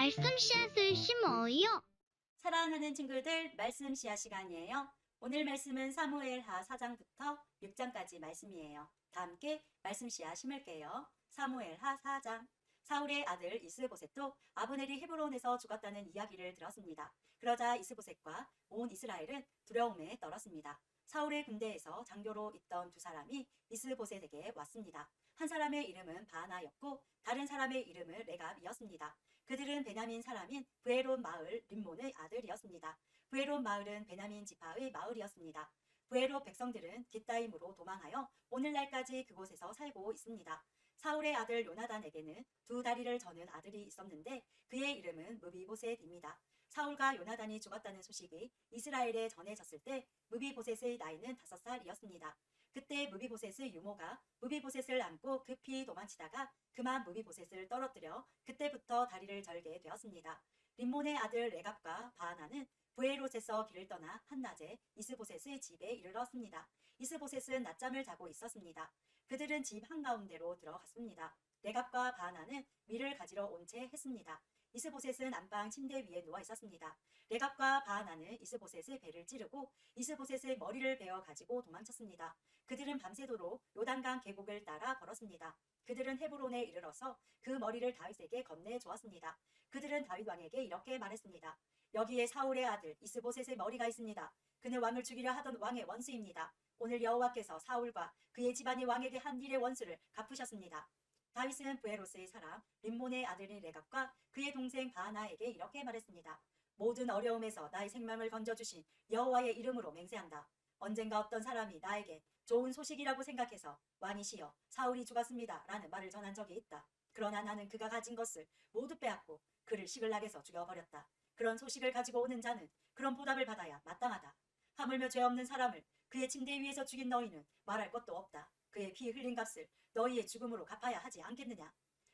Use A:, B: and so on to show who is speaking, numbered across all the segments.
A: 말씀 씨앗을 심어요.
B: 사랑하는 친구들, 말씀 씨앗 시간이에요. 오늘 말씀은 사무엘하 4장부터 6장까지 말씀이에요. 다 함께 말씀 씨앗 심을게요. 사무엘하 4장. 사울의 아들 이스보셋도 아브넬이 헤브론에서 죽었다는 이야기를 들었습니다. 그러자 이스보셋과 온 이스라엘은 두려움에 떨었습니다. 사울의 군대에서 장교로 있던 두 사람이 이스보셋에게 왔습니다. 한 사람의 이름은 바나였고 다른 사람의 이름은 레갑이었습니다. 그들은 베냐민 사람인 브에롯 마을 림몬의 아들이었습니다. 브에롯 마을은 베냐민 지파의 마을이었습니다. 브에롯 백성들은 깃다임으로 도망하여 오늘날까지 그곳에서 살고 있습니다. 사울의 아들 요나단에게는 두 다리를 저는 아들이 있었는데 그의 이름은 무비보셋입니다. 사울과 요나단이 죽었다는 소식이 이스라엘에 전해졌을 때 무비보셋의 나이는 5살이었습니다. 그때 무비보셋의 유모가 무비보셋을 안고 급히 도망치다가 그만 무비보셋을 떨어뜨려 그때부터 다리를 절게 되었습니다. 림몬의 아들 레갑과 바하나는 브에롯에서 길을 떠나 한낮에 이스보셋의 집에 이르렀습니다. 이스보셋은 낮잠을 자고 있었습니다. 그들은 집 한가운데로 들어갔습니다. 레갑과 바하나는 밀을 가지러 온 채 했습니다. 이스보셋은 안방 침대 위에 누워 있었습니다. 레갑과 바하나는 이스보셋의 배를 찌르고 이스보셋의 머리를 베어 가지고 도망쳤습니다. 그들은 밤새도록 요단강 계곡을 따라 걸었습니다. 그들은 헤브론에 이르러서 그 머리를 다윗에게 건네주었습니다. 그들은 다윗 왕에게 이렇게 말했습니다. 여기에 사울의 아들 이스보셋의 머리가 있습니다. 그는 왕을 죽이려 하던 왕의 원수입니다. 오늘 여호와께서 사울과 그의 집안이 왕에게 한 일의 원수를 갚으셨습니다. 다윗은 브에롯의 사람 림몬의 아들인 레갑과 그의 동생 바하나에게 이렇게 말했습니다. 모든 어려움에서 나의 생명을 건져주신 여호와의 이름으로 맹세한다. 언젠가 어떤 사람이 나에게 좋은 소식이라고 생각해서 왕이시여 사울이 죽었습니다 라는 말을 전한 적이 있다. 그러나 나는 그가 가진 것을 모두 빼앗고 그를 시글락에서 죽여버렸다. 그런 소식을 가지고 오는 자는 그런 보답을 받아야 마땅하다. 하물며 죄 없는 사람을 그의 침대 위에서 죽인 너희는 말할 것도 없다. 그의 피 흘린 값을 너희의 죽음으로 갚아야 하지 않겠느냐.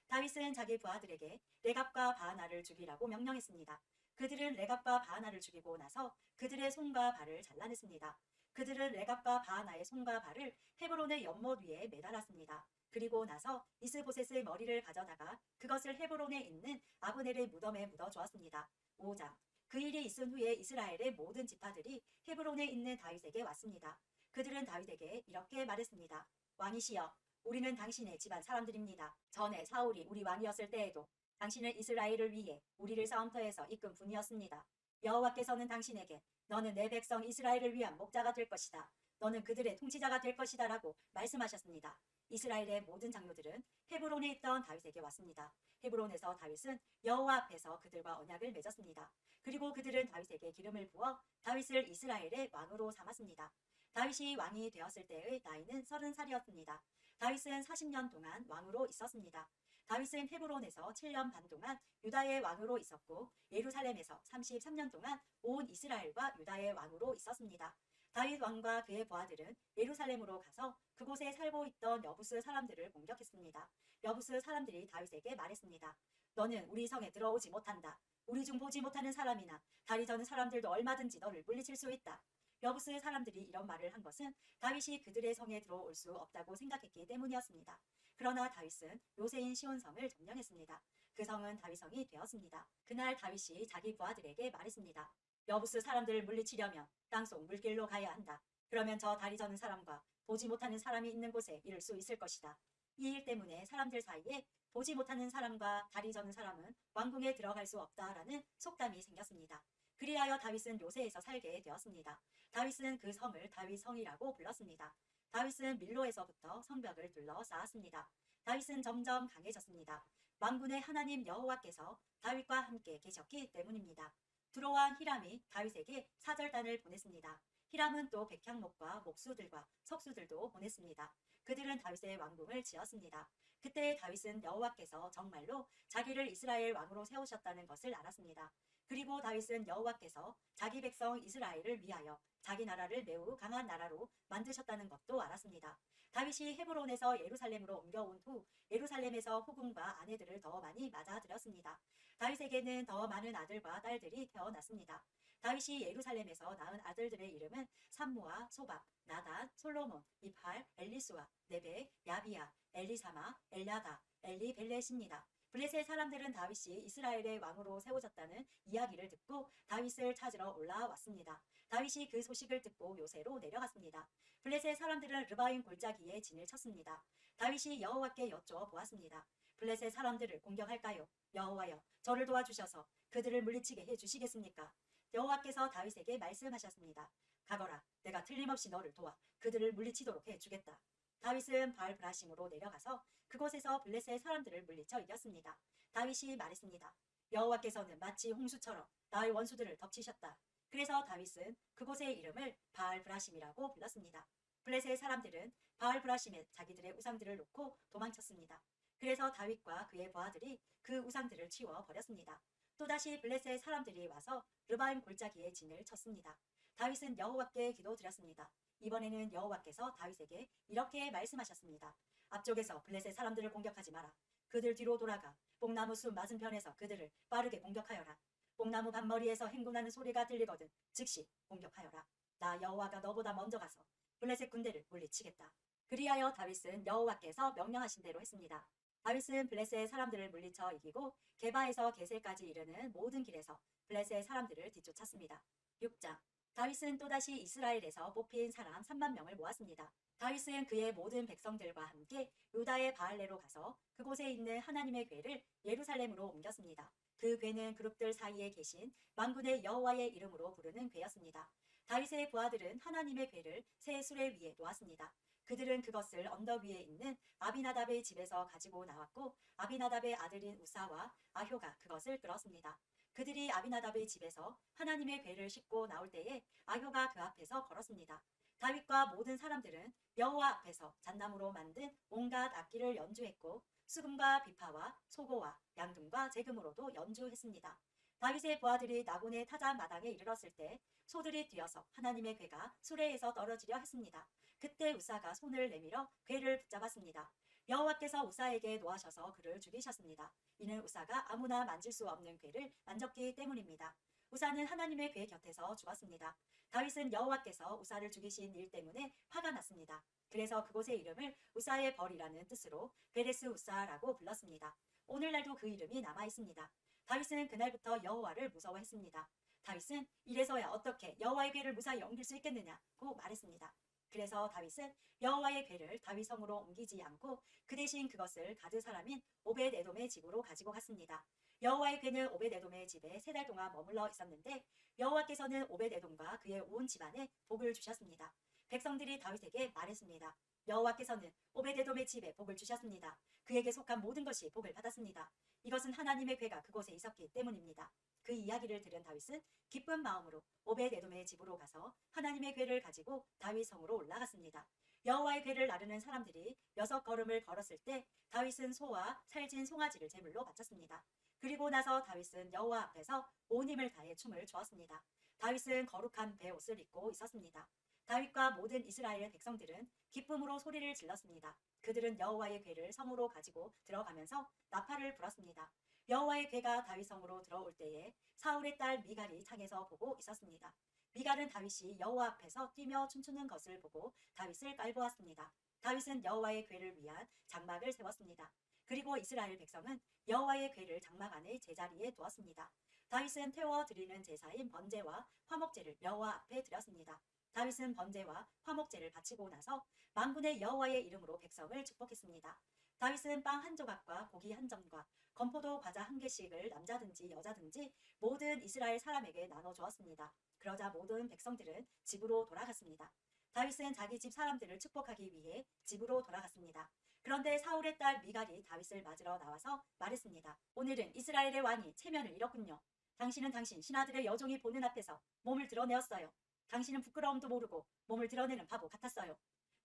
B: 다윗은 자기 부하들에게 레갑과 바하나를 죽이라고 명령했습니다. 그들은 레갑과 바하나를 죽이고 나서 그들의 손과 발을 잘라냈습니다. 그들은 레갑과 바하나의 손과 발을 헤브론의 연못 위에 매달았습니다. 그리고 나서 이스보셋의 머리를 가져다가 그것을 헤브론에 있는 아브넬의 무덤에 묻어주었습니다. 5장. 그 일이 있은 후에 이스라엘의 모든 지파들이 헤브론에 있는 다윗에게 왔습니다. 그들은 다윗에게 이렇게 말했습니다. 왕이시여, 우리는 당신의 집안 사람들입니다. 전에 사울이 우리 왕이었을 때에도 당신은 이스라엘을 위해 우리를 싸움터에서 이끈 분이었습니다. 여호와께서는 당신에게 너는 내 백성 이스라엘을 위한 목자가 될 것이다. 너는 그들의 통치자가 될 것이다 라고 말씀하셨습니다. 이스라엘의 모든 장로들은 헤브론에 있던 다윗에게 왔습니다. 헤브론에서 다윗은 여호와 앞에서 그들과 언약을 맺었습니다. 그리고 그들은 다윗에게 기름을 부어 다윗을 이스라엘의 왕으로 삼았습니다. 다윗이 왕이 되었을 때의 나이는 30살이었습니다. 다윗은 40년 동안 왕으로 있었습니다. 다윗은 헤브론에서 7년 반 동안 유다의 왕으로 있었고 예루살렘에서 33년 동안 온 이스라엘과 유다의 왕으로 있었습니다. 다윗 왕과 그의 부하들은 예루살렘으로 가서 그곳에 살고 있던 여부스 사람들을 공격했습니다. 여부스 사람들이 다윗에게 말했습니다. 너는 우리 성에 들어오지 못한다. 우리 중 보지 못하는 사람이나 다리 저는 사람들도 얼마든지 너를 물리칠 수 있다. 여부스 사람들이 이런 말을 한 것은 다윗이 그들의 성에 들어올 수 없다고 생각했기 때문이었습니다. 그러나 다윗은 요새인 시온성을 점령했습니다. 그 성은 다윗성이 되었습니다. 그날 다윗이 자기 부하들에게 말했습니다. 여부스 사람들을 물리치려면 땅속 물길로 가야 한다. 그러면 저 다리 저는 사람과 보지 못하는 사람이 있는 곳에 이를 수 있을 것이다. 이 일 때문에 사람들 사이에 보지 못하는 사람과 다리 저는 사람은 왕궁에 들어갈 수 없다라는 속담이 생겼습니다. 그리하여 다윗은 요새에서 살게 되었습니다. 다윗은 그 성을 다윗성이라고 불렀습니다. 다윗은 밀로에서부터 성벽을 둘러 쌓았습니다. 다윗은 점점 강해졌습니다. 만군의 하나님 여호와께서 다윗과 함께 계셨기 때문입니다. 두로와 히람이 다윗에게 사절단을 보냈습니다. 히람은 또 백향목과 목수들과 석수들도 보냈습니다. 그들은 다윗의 왕궁을 지었습니다. 그때 다윗은 여호와께서 정말로 자기를 이스라엘 왕으로 세우셨다는 것을 알았습니다. 그리고 다윗은 여호와께서 자기 백성 이스라엘을 위하여 자기 나라를 매우 강한 나라로 만드셨다는 것도 알았습니다. 다윗이 헤브론에서 예루살렘으로 옮겨온 후 예루살렘에서 후궁과 아내들을 더 많이 맞아들였습니다. 다윗에게는 더 많은 아들과 딸들이 태어났습니다. 다윗이 예루살렘에서 낳은 아들들의 이름은 삼무아, 소박, 나단, 솔로몬, 이팔, 엘리수아, 네베, 야비야, 엘리사마, 엘야다, 엘리벨렛입니다. 블레셋 사람들은 다윗이 이스라엘의 왕으로 세워졌다는 이야기를 듣고 다윗을 찾으러 올라왔습니다. 다윗이 그 소식을 듣고 요새로 내려갔습니다. 블레셋 사람들은 르바임 골짜기에 진을 쳤습니다. 다윗이 여호와께 여쭤보았습니다. 블레셋 사람들을 공격할까요? 여호와여, 저를 도와주셔서 그들을 물리치게 해주시겠습니까? 여호와께서 다윗에게 말씀하셨습니다. 가거라, 내가 틀림없이 너를 도와 그들을 물리치도록 해주겠다. 다윗은 바알브라심으로 내려가서 그곳에서 블레셋 사람들을 물리쳐 이겼습니다. 다윗이 말했습니다. 여호와께서는 마치 홍수처럼 나의 원수들을 덮치셨다. 그래서 다윗은 그곳의 이름을 바알브라심이라고 불렀습니다. 블레셋 사람들은 바알브라심에 자기들의 우상들을 놓고 도망쳤습니다. 그래서 다윗과 그의 부하들이 그 우상들을 치워 버렸습니다. 또다시 블레셋 사람들이 와서 르바임 골짜기에 진을 쳤습니다. 다윗은 여호와께 기도드렸습니다. 이번에는 여호와께서 다윗에게 이렇게 말씀하셨습니다. 앞쪽에서 블레셋 사람들을 공격하지 마라. 그들 뒤로 돌아가 뽕나무 숲 맞은편에서 그들을 빠르게 공격하여라. 뽕나무 밭머리에서 행군하는 소리가 들리거든 즉시 공격하여라. 나 여호와가 너보다 먼저 가서 블레셋 군대를 물리치겠다. 그리하여 다윗은 여호와께서 명령하신 대로 했습니다. 다윗은 블레셋 사람들을 물리쳐 이기고 게바에서 게셀까지 이르는 모든 길에서 블레셋 사람들을 뒤쫓았습니다. 6장. 다윗은 또다시 이스라엘에서 뽑힌 사람 3만 명을 모았습니다. 다윗은 그의 모든 백성들과 함께 유다의 바알레로 가서 그곳에 있는 하나님의 궤를 예루살렘으로 옮겼습니다. 그 궤는 그룹들 사이에 계신 만군의 여호와의 이름으로 부르는 궤였습니다. 다윗의 부하들은 하나님의 궤를 새 수레 위에 놓았습니다. 그들은 그것을 언덕 위에 있는 아비나답의 집에서 가지고 나왔고 아비나답의 아들인 우사와 아효가 그것을 끌었습니다. 그들이 아비나답의 집에서 하나님의 궤를 싣고 나올 때에 아효가 그 앞에서 걸었습니다. 다윗과 모든 사람들은 여호와 앞에서 잣나무로 만든 온갖 악기를 연주했고 수금과 비파와 소고와 양금과 재금으로도 연주했습니다. 다윗의 부하들이 나곤의 타자 마당에 이르렀을 때 소들이 뛰어서 하나님의 궤가 수레에서 떨어지려 했습니다. 그때 우사가 손을 내밀어 궤를 붙잡았습니다. 여호와께서 우사에게 노하셔서 그를 죽이셨습니다. 이는 우사가 아무나 만질 수 없는 궤를 만졌기 때문입니다. 우사는 하나님의 궤 곁에서 죽었습니다. 다윗은 여호와께서 우사를 죽이신 일 때문에 화가 났습니다. 그래서 그곳의 이름을 우사의 벌이라는 뜻으로 베레스 우사라고 불렀습니다. 오늘날도 그 이름이 남아 있습니다. 다윗은 그날부터 여호와를 무서워했습니다. 다윗은 이래서야 어떻게 여호와의 궤를 무사히 옮길 수 있겠느냐고 말했습니다. 그래서 다윗은 여호와의 궤를 다윗성으로 옮기지 않고 그 대신 그것을 가드 사람인 오벳에돔의 집으로 가지고 갔습니다. 여호와의 궤는 오벳에돔의 집에 3달 동안 머물러 있었는데 여호와께서는 오벳에돔과 그의 온 집안에 복을 주셨습니다. 백성들이 다윗에게 말했습니다. 여호와께서는 오벳에돔의 집에 복을 주셨습니다. 그에게 속한 모든 것이 복을 받았습니다. 이것은 하나님의 궤가 그곳에 있었기 때문입니다. 그 이야기를 들은 다윗은 기쁜 마음으로 오벳에돔의 집으로 가서 하나님의 궤를 가지고 다윗 성으로 올라갔습니다. 여호와의 궤를 나르는 사람들이 6걸음을 걸었을 때 다윗은 소와 살진 송아지를 제물로 바쳤습니다. 그리고 나서 다윗은 여호와 앞에서 온 힘을 다해 춤을 추었습니다. 다윗은 거룩한 베옷을 입고 있었습니다. 다윗과 모든 이스라엘 백성들은 기쁨으로 소리를 질렀습니다. 그들은 여호와의 궤를 성으로 가지고 들어가면서 나팔을 불었습니다. 여호와의 궤가 다윗 성으로 들어올 때에 사울의 딸 미갈이 창에서 보고 있었습니다. 미갈은 다윗이 여호와 앞에서 뛰며 춤추는 것을 보고 다윗을 깔보았습니다. 다윗은 여호와의 궤를 위한 장막을 세웠습니다. 그리고 이스라엘 백성은 여호와의 궤를 장막 안의 제자리에 두었습니다. 다윗은 태워 드리는 제사인 번제와 화목제를 여호와 앞에 드렸습니다. 다윗은 번제와 화목제를 바치고 나서 만군의 여호와의 이름으로 백성을 축복했습니다. 다윗은 빵 한 조각과 고기 한 점과 건포도 과자 한 개씩을 남자든지 여자든지 모든 이스라엘 사람에게 나눠 주었습니다. 그러자 모든 백성들은 집으로 돌아갔습니다. 다윗은 자기 집 사람들을 축복하기 위해 집으로 돌아갔습니다. 그런데 사울의 딸 미갈이 다윗을 맞으러 나와서 말했습니다. 오늘은 이스라엘의 왕이 체면을 잃었군요. 당신은 당신 신하들의 여종이 보는 앞에서 몸을 드러내었어요. 당신은 부끄러움도 모르고 몸을 드러내는 바보 같았어요.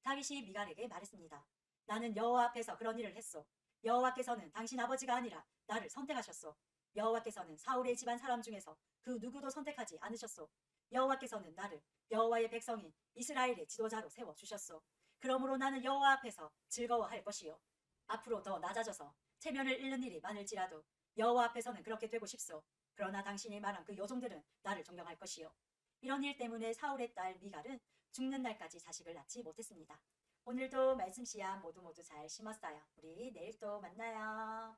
B: 다윗이 미갈에게 말했습니다. 나는 여호와 앞에서 그런 일을 했소. 여호와께서는 당신 아버지가 아니라 나를 선택하셨소. 여호와께서는 사울의 집안 사람 중에서 그 누구도 선택하지 않으셨소. 여호와께서는 나를 여호와의 백성인 이스라엘의 지도자로 세워주셨소. 그러므로 나는 여호와 앞에서 즐거워할 것이요. 앞으로 더 낮아져서 체면을 잃는 일이 많을지라도 여호와 앞에서는 그렇게 되고 싶소. 그러나 당신이 말한 그 여종들은 나를 존경할 것이요. 이런 일 때문에 사울의 딸 미갈은 죽는 날까지 자식을 낳지 못했습니다. 오늘도 말씀 씨앗 모두 잘 심었어요. 우리 내일 또 만나요.